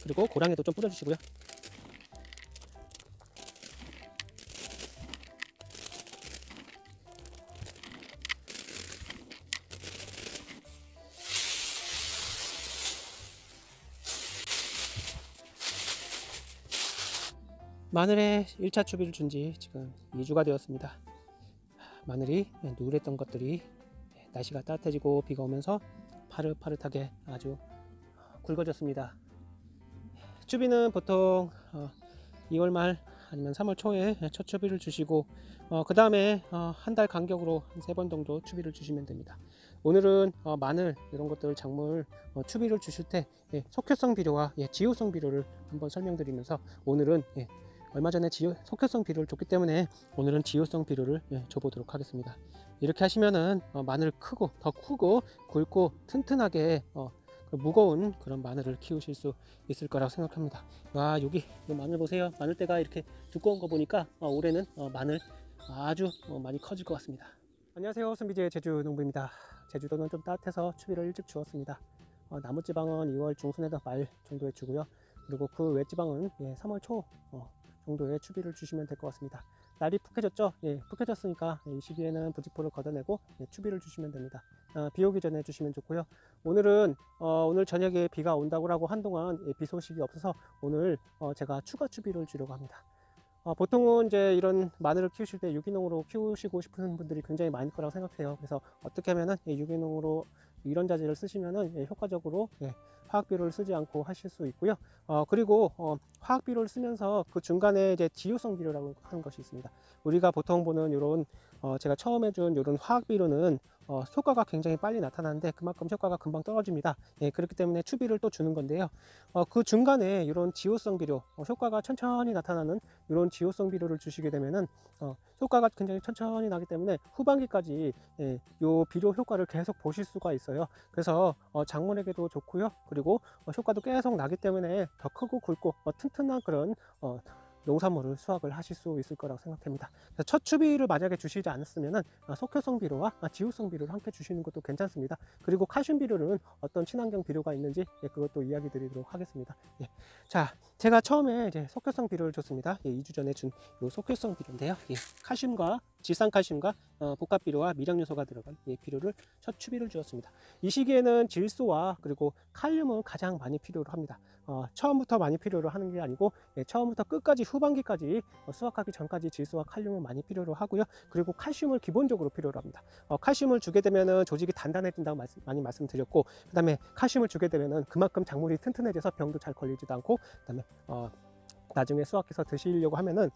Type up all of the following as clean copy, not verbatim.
그리고 고랑에도 좀 뿌려주시고요. 마늘에 1차 추비를 준 지 지금 2주가 되었습니다. 마늘이 누랬던 것들이 날씨가 따뜻해지고 비가 오면서 파릇파릇하게 아주 굵어졌습니다. 추비는 보통 2월 말 아니면 3월 초에 첫 추비를 주시고 그 다음에 한 달 간격으로 한 3번 정도 추비를 주시면 됩니다. 오늘은 마늘 이런 것들 작물 추비를 주실 때 속효성 비료와 지효성 비료를 한번 설명드리면서 오늘은 얼마 전에 속효성 비료를 줬기 때문에 오늘은 지효성 비료를 줘보도록 하겠습니다. 이렇게 하시면은 마늘 더 크고 굵고 튼튼하게 무거운 그런 마늘을 키우실 수 있을 거라고 생각합니다. 와, 여기 마늘 보세요. 마늘대가 이렇게 두꺼운 거 보니까 올해는 마늘 아주 많이 커질 것 같습니다. 안녕하세요, 선비지의 제주농부입니다. 제주도는 좀 따뜻해서 추비를 일찍 주었습니다. 남부지방은 2월 중순에서 말 정도에 주고요. 그리고 그 외지방은 3월 초 정도에 추비를 주시면 될 것 같습니다. 날이 푹해졌죠? 푹해졌으니까 이 시기에는 부직포를 걷어내고 추비를 주시면 됩니다. 비 오기 전에 주시면 좋고요. 오늘은 오늘 저녁에 비가 온다고 한동안 비 소식이 없어서 오늘 제가 추가 추비를 주려고 합니다. 보통은 이제 이런 마늘을 키우실 때 유기농으로 키우시고 싶은 분들이 굉장히 많을 거라고 생각해요. 그래서 어떻게 하면은 유기농으로 이런 자재를 쓰시면은 효과적으로 화학비료를 쓰지 않고 하실 수 있고요. 그리고 화학비료를 쓰면서 그 중간에 이제 지효성 비료라고 하는 것이 있습니다. 우리가 보통 보는 이런 제가 처음 해준 이런 화학비료는 효과가 굉장히 빨리 나타나는데 그만큼 효과가 금방 떨어집니다. 그렇기 때문에 추비를 또 주는 건데요. 그 중간에 이런 지효성 비료, 효과가 천천히 나타나는 이런 지효성 비료를 주시게 되면은 효과가 굉장히 천천히 나기 때문에 후반기까지 요 비료 효과를 계속 보실 수가 있어요. 그래서 작물에게도 좋고요. 그리고 효과도 계속 나기 때문에 더 크고 굵고 튼튼한 그런 농산물을 수확을 하실 수 있을 거라고 생각합니다. 첫 추비를 만약에 주시지 않았으면 속효성 비료와 지효성 비료를 함께 주시는 것도 괜찮습니다. 그리고 칼슘 비료는 어떤 친환경 비료가 있는지 그것도 이야기 드리도록 하겠습니다. 자, 제가 처음에 이제 속효성 비료를 줬습니다. 2주 전에 준 요 속효성 비료인데요. 칼슘과 질산칼슘과 복합 비료와 미량 요소가 들어간 비료를 첫 추비를 주었습니다. 이 시기에는 질소와 그리고 칼륨은 가장 많이 필요로 합니다. 처음부터 많이 필요로 하는 게 아니고 처음부터 끝까지 후반기까지 수확하기 전까지 질소와 칼륨은 많이 필요로 하고요. 그리고 칼슘을 기본적으로 필요로 합니다. 칼슘을 주게 되면은 조직이 단단해진다고 많이 말씀드렸고, 그 다음에 칼슘을 주게 되면은 그만큼 작물이 튼튼해져서 병도 잘 걸리지도 않고, 그 다음에 나중에 수확해서 드시려고 하면은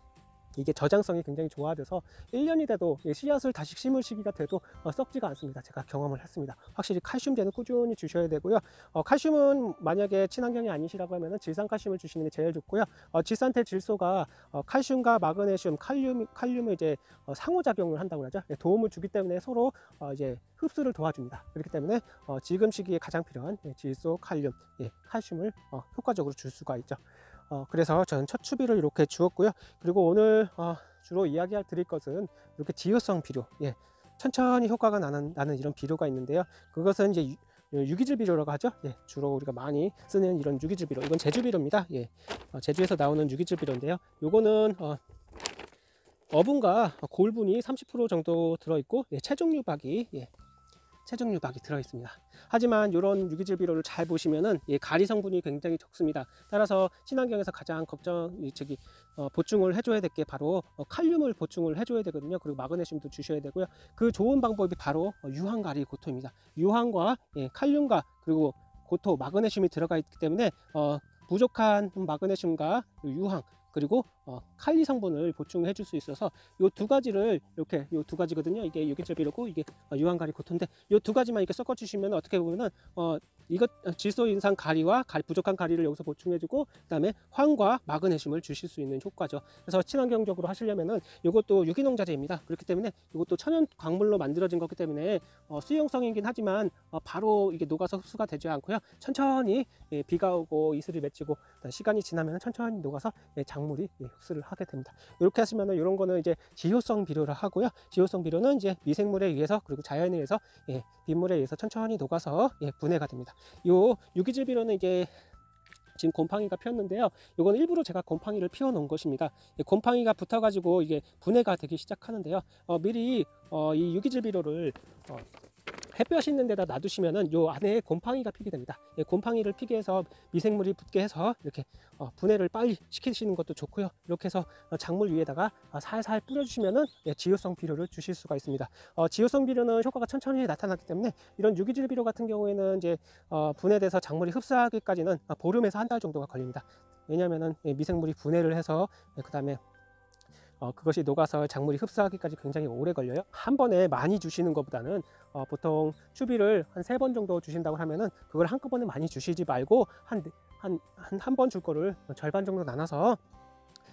이게 저장성이 굉장히 좋아져서 1년이 돼도 씨앗을 다시 심을 시기가 돼도 썩지가 않습니다. 제가 경험을 했습니다. 확실히 칼슘제는 꾸준히 주셔야 되고요. 칼슘은 만약에 친환경이 아니시라고 하면 질산칼슘을 주시는 게 제일 좋고요. 질산태 질소가 칼슘과 마그네슘, 칼륨을 이제 상호작용을 한다고 하죠. 도움을 주기 때문에 서로 이제 흡수를 도와줍니다. 그렇기 때문에 지금 시기에 가장 필요한 질소, 칼륨, 칼슘을 효과적으로 줄 수가 있죠. 그래서 저는 첫 추비를 이렇게 주었고요. 그리고 오늘 주로 드릴 것은 이렇게 지효성 비료, 천천히 효과가 나는 이런 비료가 있는데요. 그것은 이제 유기질 비료라고 하죠. 주로 우리가 많이 쓰는 이런 유기질 비료, 이건 제주 비료입니다. 제주에서 나오는 유기질 비료인데요. 요거는 어분과 골분이 30% 정도 들어있고 체중 유박이 들어있습니다. 하지만 이런 유기질 비료를 잘 보시면은 가리 성분이 굉장히 적습니다. 따라서 친환경에서 가장 보충을 해줘야 될 게 바로 칼륨을 보충을 해줘야 되거든요. 그리고 마그네슘도 주셔야 되고요. 그 좋은 방법이 바로 유황가리 고토입니다. 유황과 칼륨과 그리고 고토, 마그네슘이 들어가 있기 때문에 부족한 마그네슘과 유황 그리고 칼리 성분을 보충해 줄 수 있어서 이 두 가지를 이렇게 이 두 가지거든요. 이게 유기질 비료고 이게 유황가리 고토인데 이 두 가지만 이렇게 섞어 주시면 어떻게 보면은 이것 질소 인상 가리와 부족한 가리를 여기서 보충해 주고 그다음에 황과 마그네슘을 주실 수 있는 효과죠. 그래서 친환경적으로 하시려면은 이것도 유기농 자재입니다. 그렇기 때문에 이것도 천연 광물로 만들어진 거기 때문에 수용성이긴 하지만 바로 이게 녹아서 흡수가 되지 않고요. 천천히 비가 오고 이슬이 맺히고 시간이 지나면 천천히 녹아서 작물이 흡수를 하게 됩니다. 이렇게 하시면은 이런 거는 이제 지효성 비료를 하고요. 지효성 비료는 이제 미생물에 의해서 그리고 자연에 의해서 빗물에 의해서 천천히 녹아서 분해가 됩니다. 요 유기질 비료는 이게 지금 곰팡이가 피었는데요. 이건 일부러 제가 곰팡이를 피워 놓은 것입니다. 곰팡이가 붙어 가지고 이게 분해가 되기 시작하는데요. 미리 이 유기질 비료를 햇볕 있는 데다 놔두시면은 요 안에 곰팡이가 피게 됩니다. 곰팡이를 피게 해서 미생물이 붙게 해서 이렇게 분해를 빨리 시키시는 것도 좋고요. 이렇게 해서 작물 위에다가 살살 뿌려주시면은 지효성 비료를 주실 수가 있습니다. 지효성 비료는 효과가 천천히 나타나기 때문에 이런 유기질 비료 같은 경우에는 이제 분해돼서 작물이 흡수하기까지는 보름에서 한 달 정도가 걸립니다. 왜냐하면은 미생물이 분해를 해서 그 다음에 그것이 녹아서 작물이 흡수하기까지 굉장히 오래 걸려요. 한 번에 많이 주시는 것보다는 보통 추비를 한 3번 정도 주신다고 하면은 그걸 한꺼번에 많이 주시지 말고 한 번 줄 거를 절반 정도 나눠서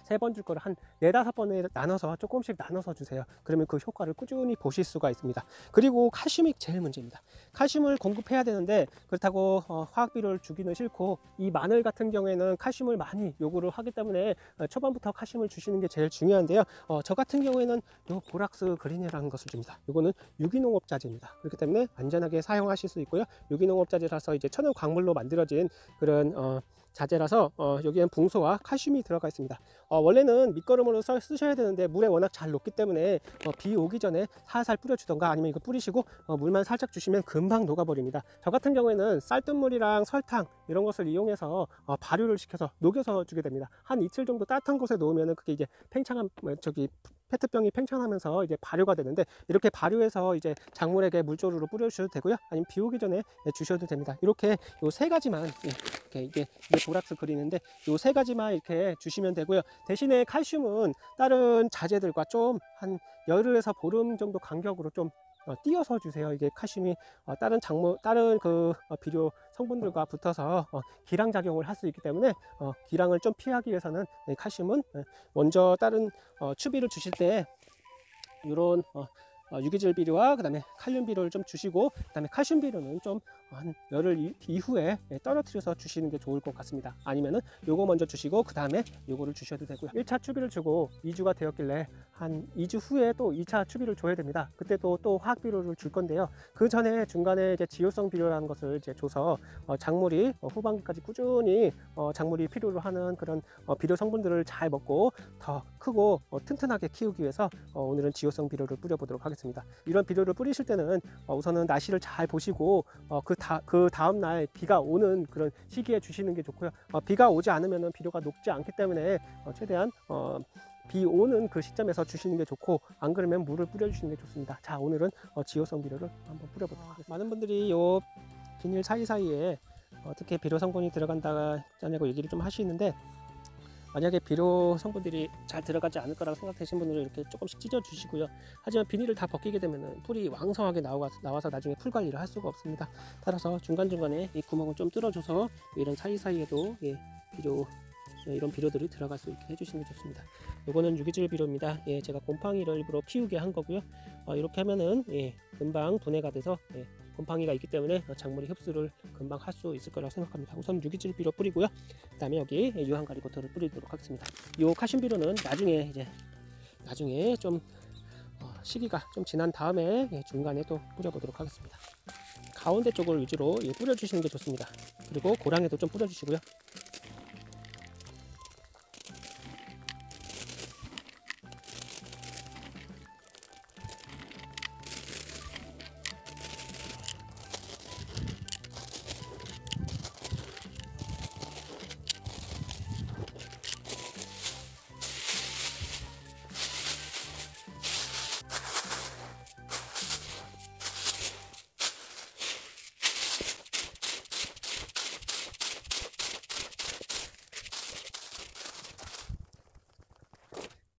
3번 줄 거를 한 4-5번에 나눠서 조금씩 나눠서 주세요. 그러면 그 효과를 꾸준히 보실 수가 있습니다. 그리고 칼슘이 제일 문제입니다. 칼슘을 공급해야 되는데 그렇다고 화학 비료를 주기는 싫고, 이 마늘 같은 경우에는 칼슘을 많이 요구를 하기 때문에 초반부터 칼슘을 주시는 게 제일 중요한데요. 저 같은 경우에는 요 보락스 그린이라는 것을 줍니다. 요거는 유기농업자재입니다. 그렇기 때문에 안전하게 사용하실 수 있고요. 유기농업자재라서 이제 천연 광물로 만들어진 그런 자재라서 여기엔 붕소와 칼슘이 들어가 있습니다. 원래는 밑거름으로 쓰셔야 되는데 물에 워낙 잘 녹기 때문에 비 오기 전에 살살 뿌려주던가 아니면 이거 뿌리시고 물만 살짝 주시면 금방 녹아버립니다. 저 같은 경우에는 쌀뜨물이랑 설탕 이런 것을 이용해서 발효를 시켜서 녹여서 주게 됩니다. 한 이틀 정도 따뜻한 곳에 놓으면 그게 이제 팽창한 페트병이 팽창하면서 이제 발효가 되는데, 이렇게 발효해서 이제 작물에게 물조루로 뿌려주셔도 되고요. 아니면 비 오기 전에 주셔도 됩니다. 이렇게 요 3가지만 이게 보락스 그리는데 요 3가지만 이렇게 주시면 되고요. 대신에 칼슘은 다른 자재들과 좀 한 열흘에서 보름 정도 간격으로 좀 띄어서 주세요. 이게 칼슘이 다른 그 비료 성분들과 붙어서 기랑 작용을 할 수 있기 때문에 기랑을 좀 피하기 위해서는 칼슘은 먼저 다른 추비를 주실 때 이런 유기질 비료와 그 다음에 칼륨 비료를 좀 주시고, 그 다음에 칼슘 비료는 좀 한 열흘 이후에 떨어뜨려서 주시는 게 좋을 것 같습니다. 아니면은 요거 먼저 주시고 그 다음에 요거를 주셔도 되고요. 1차 추비를 주고 2주가 되었길래 한 2주 후에 또 2차 추비를 줘야 됩니다. 그때 또 화학 비료를 줄 건데요. 그 전에 중간에 이제 지효성 비료라는 것을 이제 줘서 작물이 후반기까지 꾸준히 작물이 필요로 하는 그런 비료 성분들을 잘 먹고 더 크고 튼튼하게 키우기 위해서 오늘은 지효성 비료를 뿌려보도록 하겠습니다. 이런 비료를 뿌리실 때는 우선은 날씨를 잘 보시고 그 다음날 비가 오는 그런 시기에 주시는 게 좋고요. 비가 오지 않으면 비료가 녹지 않기 때문에 최대한 비 오는 그 시점에서 주시는 게 좋고, 안 그러면 물을 뿌려주시는 게 좋습니다. 자, 오늘은 지효성 비료를 한번 뿌려보도록 하겠습니다. 많은 분들이 요 비닐 사이사이에 어떻게 비료 성분이 들어간다냐고 얘기를 좀 하시는데, 만약에 비료 성분들이 잘 들어가지 않을 거라고 생각되신 분들은 이렇게 조금씩 찢어 주시고요. 하지만 비닐을 다 벗기게 되면 풀이 왕성하게 나와서 나중에 풀 관리를 할 수가 없습니다. 따라서 중간중간에 이 구멍을 좀 뚫어줘서 이런 사이사이에도 이런 비료들이 들어갈 수 있게 해주시는 게 좋습니다. 이거는 유기질 비료입니다. 제가 곰팡이를 일부러 피우게 한 거고요. 이렇게 하면은 금방 분해가 돼서 곰팡이가 있기 때문에 작물이 흡수를 금방 할 수 있을 거라고 생각합니다. 우선 유기질 비료 뿌리고요. 그 다음에 여기 유황가리고토를 뿌리도록 하겠습니다. 이 칼슘 비료는 나중에 좀 시기가 좀 지난 다음에 중간에 또 뿌려보도록 하겠습니다. 가운데 쪽을 위주로 뿌려주시는 게 좋습니다. 그리고 고랑에도 좀 뿌려주시고요.